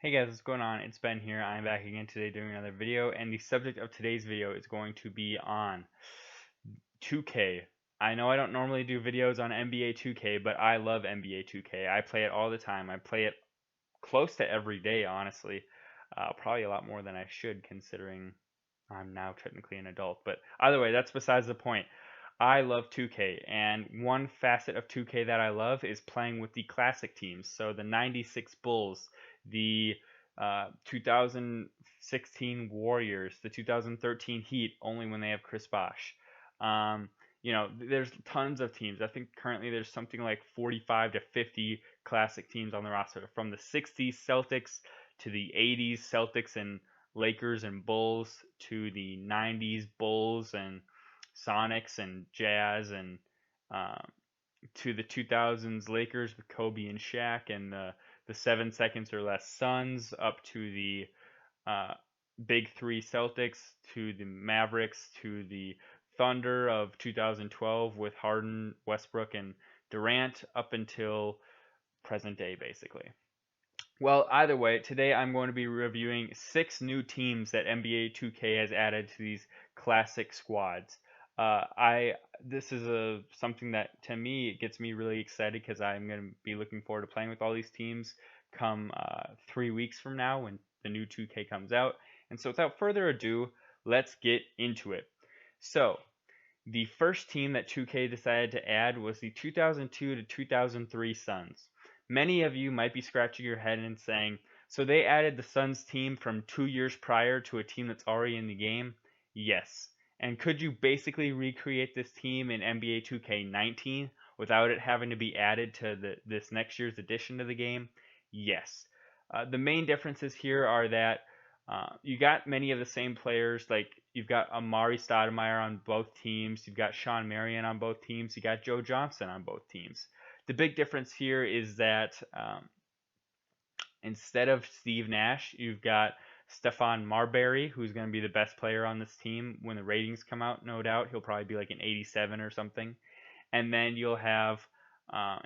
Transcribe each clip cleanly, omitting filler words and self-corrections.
Hey guys, what's going on? It's Ben here. I'm back again today doing another video, and the subject of today's video is going to be on 2K. I know I don't normally do videos on NBA 2K, but I love NBA 2K. I play it all the time. I play it close to every day, honestly. Probably a lot more than I should, considering I'm now technically an adult. But either way, that's besides the point. I love 2K, and one facet of 2K that I love is playing with the classic teams. So the 96 Bulls, the 2016 Warriors, the 2013 Heat, only when they have Chris Bosh. Um, there's tons of teams. I think currently there's something like 45 to 50 classic teams on the roster, from the 60s Celtics to the 80s Celtics and Lakers and Bulls to the 90s Bulls and Sonics and Jazz and um, to the 2000s Lakers with Kobe and Shaq and the 7 seconds or less Suns up to the uh, Big Three Celtics to the Mavericks to the Thunder of 2012 with Harden, Westbrook, and Durant up until present day, basically. Well, either way, today I'm going to be reviewing 6 new teams that NBA 2K has added to these classic squads. I This is a something that to me it gets me really excited because I'm going to be looking forward to playing with all these teams come 3 weeks from now when the new 2K comes out. And so, without further ado, let's get into it. So, the first team that 2K decided to add was the 2002 to 2003 Suns. Many of you might be scratching your head and saying, so they added the Suns team from 2 years prior to a team that's already in the game? Yes. And could you basically recreate this team in NBA 2K19 without it having to be added to this next year's edition of the game? Yes. The main differences here are that you got many of the same players. Like you've got Amari Stoudemire on both teams. You've got Sean Marion on both teams. You got Joe Johnson on both teams. The big difference here is that instead of Steve Nash, you've got Stephon Marbury, who's going to be the best player on this team when the ratings come out. No doubt, he'll probably be like an 87 or something. And then you'll have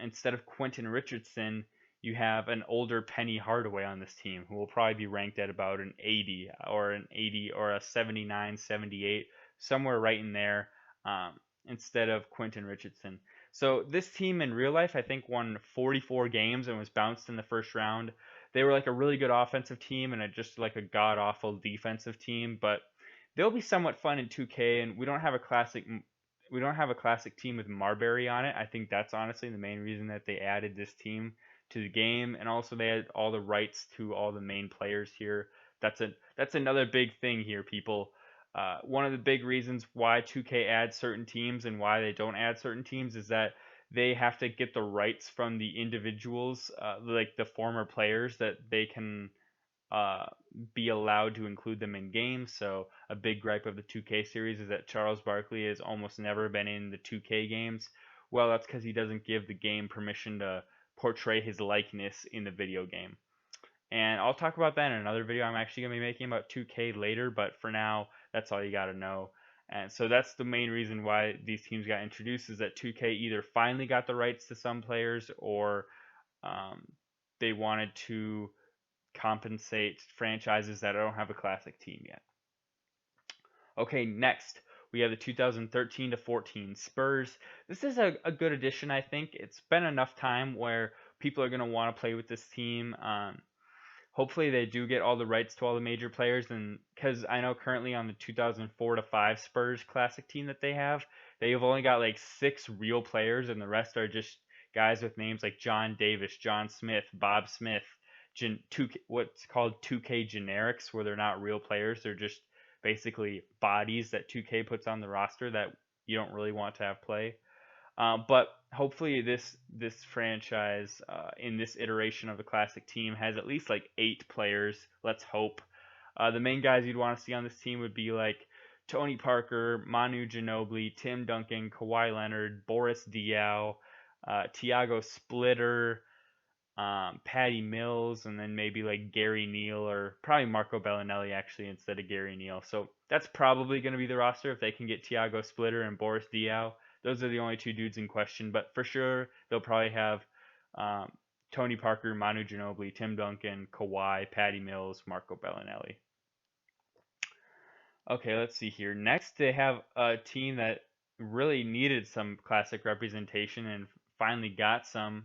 instead of Quentin Richardson, you have an older Penny Hardaway on this team who will probably be ranked at about an 80 or an 80 or a 79, 78, somewhere right in there, instead of Quentin Richardson. So this team in real life, I think, won 44 games and was bounced in the first round. They were like a really good offensive team and just like a god awful defensive team, but they'll be somewhat fun in 2K. And we don't have a classic team with Marbury on it. I think that's honestly the main reason that they added this team to the game, and also they had all the rights to all the main players here. That's another big thing here, people. One of the big reasons why 2K adds certain teams and why they don't add certain teams is that they have to get the rights from the individuals, like the former players, that they can uh, be allowed to include them in games. So a big gripe of the 2K series is that Charles Barkley has almost never been in the 2K games. Well, that's because he doesn't give the game permission to portray his likeness in the video game. And I'll talk about that in another video I'm actually going to be making about 2K later, but for now, that's all you got to know. And so that's the main reason why these teams got introduced, is that 2K either finally got the rights to some players, or um, they wanted to compensate franchises that don't have a classic team yet. Okay, next we have the 2013 to 14 Spurs. This is a good addition, I think. It's been enough time where people are going to want to play with this team. Hopefully they do get all the rights to all the major players, and because I know currently on the 2004 to 5 Spurs classic team that they've only got like 6 real players, and the rest are just guys with names like John Davis, John Smith, Bob Smith, what's called 2K generics, where they're not real players. They're just basically bodies that 2K puts on the roster that you don't really want to have play. But hopefully this franchise in this iteration of the classic team has at least like 8 players. Let's hope. The main guys you'd want to see on this team would be like Tony Parker, Manu Ginobili, Tim Duncan, Kawhi Leonard, Boris Diaw, Tiago Splitter, Patty Mills, and then maybe like Gary Neal, or probably Marco Bellinelli actually instead of Gary Neal. So that's probably going to be the roster if they can get Tiago Splitter and Boris Diaw. Those are the only 2 dudes in question, but for sure they'll probably have um, Tony Parker, Manu Ginobili, Tim Duncan, Kawhi, Patty Mills, Marco Bellinelli. Okay, let's see here. Next, they have a team that really needed some classic representation and finally got some,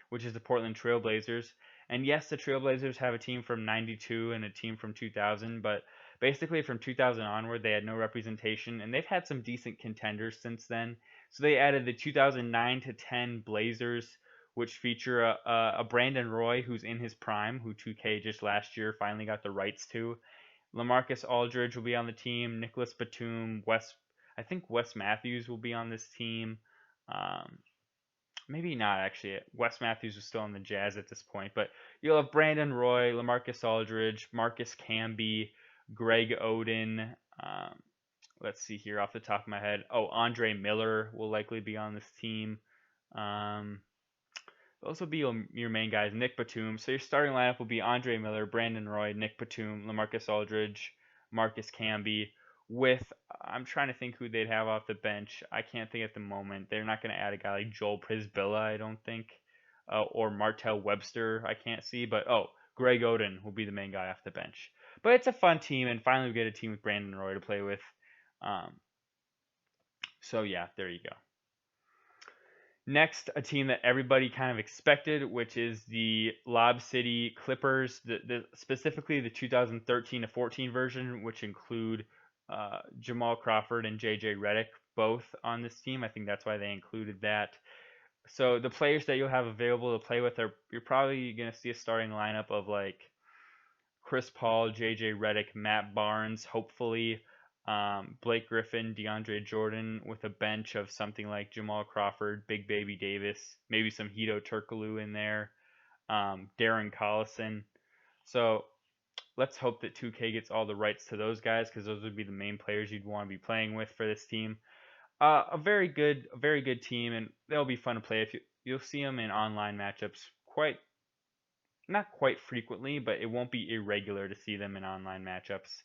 which is the Portland Trailblazers. And yes, the Trailblazers have a team from 92 and a team from 2000, but basically from 2000 onward, they had no representation, and they've had some decent contenders since then. So they added the 2009 to 10 Blazers, which feature a Brandon Roy who's in his prime, who 2K just last year finally got the rights to. LaMarcus Aldridge will be on the team. Nicholas Batum, I think Wes Matthews will be on this team. Um, Maybe not actually. Wes Matthews is still on the Jazz at this point, but you'll have Brandon Roy, LaMarcus Aldridge, Marcus Camby, Greg Oden. Let's see here off the top of my head. Oh, Andre Miller will likely be on this team. Um, those will be your main guys. Nick Batum. So your starting lineup will be Andre Miller, Brandon Roy, Nick Batum, LaMarcus Aldridge, Marcus Camby. With I'm trying to think who they'd have off the bench. I can't think at the moment. They're not going to add a guy like Joel Prisbilla, I don't think, or Martell Webster. I can't see, but Greg Oden will be the main guy off the bench. But it's a fun team, and finally we get a team with Brandon Roy to play with. Um, so yeah, there you go. Next, a team that everybody kind of expected, which is the Lob City Clippers, specifically the 2013 to 14 version, which include Jamal Crawford and JJ Redick both on this team. I think that's why they included that. So the players that you'll have available to play with you're probably going to see a starting lineup of like Chris Paul, JJ Redick, Matt Barnes, hopefully Blake Griffin, DeAndre Jordan, with a bench of something like Jamal Crawford, Big Baby Davis, maybe some Hito Turkoglu in there, Darren Collison. So let's hope that 2K gets all the rights to those guys because those would be the main players you'd want to be playing with for this team. A very good team, and they'll be fun to play. You'll see them in online matchups not quite frequently, but it won't be irregular to see them in online matchups.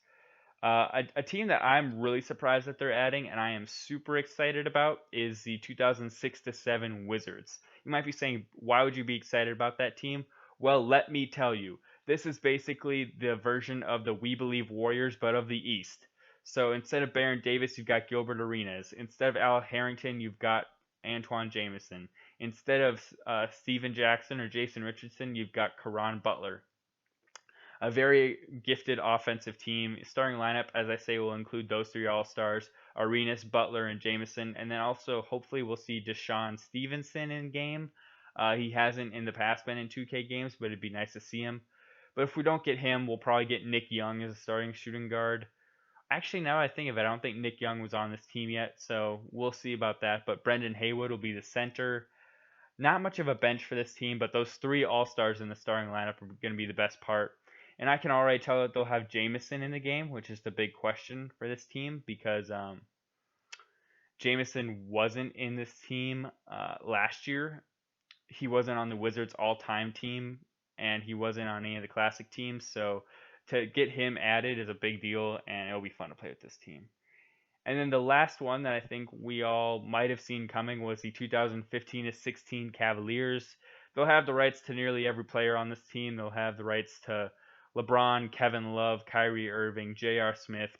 A team that I'm really surprised that they're adding, and I am super excited about, is the 2006 to 7 Wizards. You might be saying, why would you be excited about that team? Well, let me tell you. This is basically the version of the We Believe Warriors, but of the East. So instead of Baron Davis, you've got Gilbert Arenas. Instead of Al Harrington, you've got Antoine Jameson. Instead of Steven Jackson or Jason Richardson, you've got Caron Butler. A very gifted offensive team. Starting lineup, as I say, will include those three All-Stars, Arenas, Butler, and Jameson. And then also, hopefully, we'll see Deshaun Stevenson in game. He hasn't in the past been in 2K games, but it'd be nice to see him. But if we don't get him, we'll probably get Nick Young as a starting shooting guard. Actually, now I think of it, I don't think Nick Young was on this team yet, so we'll see about that. But Brendan Haywood will be the center. Not much of a bench for this team, but those three All-Stars in the starting lineup are going to be the best part. And I can already tell that they'll have Jameson in the game, which is the big question for this team because Jameson wasn't in this team last year. He wasn't on the Wizards all-time team, and he wasn't on any of the classic teams. So to get him added is a big deal, and it'll be fun to play with this team. And then the last one that I think we all might have seen coming was the 2015 to 16 Cavaliers. They'll have the rights to nearly every player on this team. They'll have the rights to LeBron, Kevin Love, Kyrie Irving, J.R. Smith,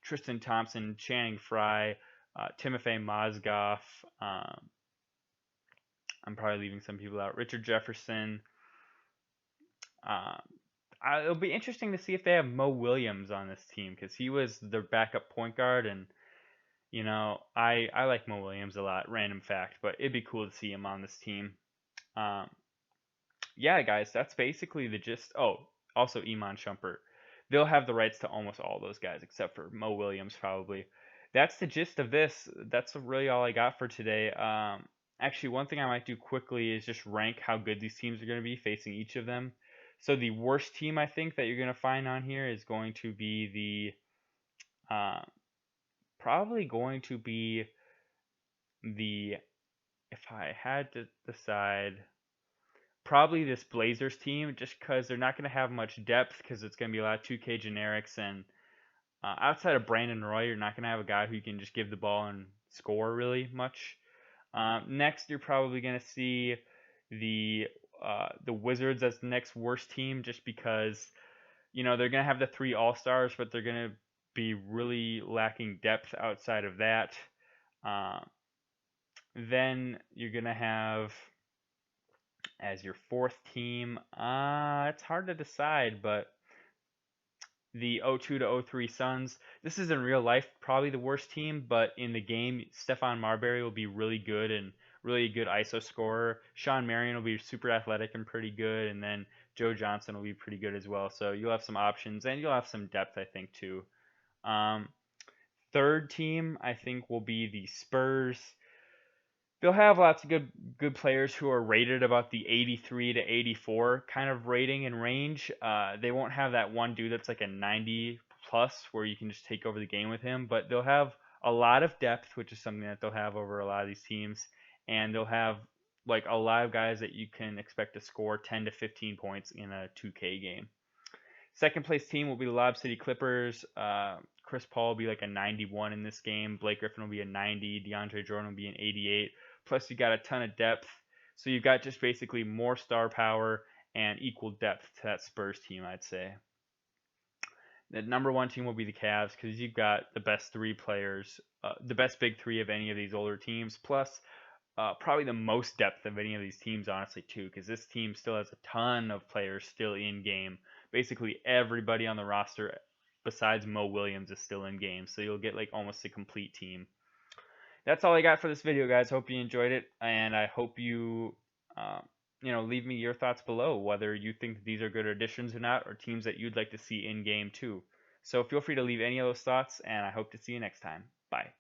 Tristan Thompson, Channing Frye, Timofey Mozgov. I'm probably leaving some people out. Richard Jefferson. It'll be interesting to see if they have Mo Williams on this team because he was their backup point guard, and I like Mo Williams a lot. Random fact, but it'd be cool to see him on this team. Yeah, guys, that's basically the gist. Oh, also Iman Shumpert. They'll have the rights to almost all those guys except for Mo Williams probably. That's the gist of this. That's really all I got for today. Actually, one thing I might do quickly is just rank how good these teams are going to be facing each of them. So the worst team I think that you're going to find on here is going to be probably going to be if I had to decide, probably this Blazers team, just because they're not going to have much depth because it's going to be a lot of 2K generics, and outside of Brandon Roy, you're not going to have a guy who can just give the ball and score really much. Next, you're probably going to see the Wizards as the next worst team, just because they're going to have the three All Stars, but they're going to be really lacking depth outside of that. Uh, then you're going to have as your fourth team. It's hard to decide, but the 02 to 03 Suns. This is in real life probably the worst team, but in the game, Stephon Marbury will be really good and really good ISO scorer. Sean Marion will be super athletic and pretty good, and then Joe Johnson will be pretty good as well. So you'll have some options and you'll have some depth, I think, too. Um, Third team, I think, will be the Spurs. They'll have lots of good players who are rated about the 83 to 84 kind of rating and range. They won't have that one dude that's like a 90 plus where you can just take over the game with him, but they'll have a lot of depth, which is something that they'll have over a lot of these teams, and they'll have like a lot of guys that you can expect to score 10 to 15 points in a 2K game. Second place team will be the Lob City Clippers. Chris Paul will be like a 91 in this game. Blake Griffin will be a 90. DeAndre Jordan will be an 88. Plus, you got a ton of depth. So you've got just basically more star power and equal depth to that Spurs team, I'd say. The number one team will be the Cavs because you've got the best three players, the best big three of any of these older teams, plus probably the most depth of any of these teams, honestly, too, because this team still has a ton of players still in game. Basically, everybody on the roster besides Mo Williams is still in game, so you'll get like almost a complete team. That's all I got for this video, guys. Hope you enjoyed it, and I hope you, uh, leave me your thoughts below, whether you think these are good additions or not, or teams that you'd like to see in game too. So feel free to leave any of those thoughts, and I hope to see you next time. Bye.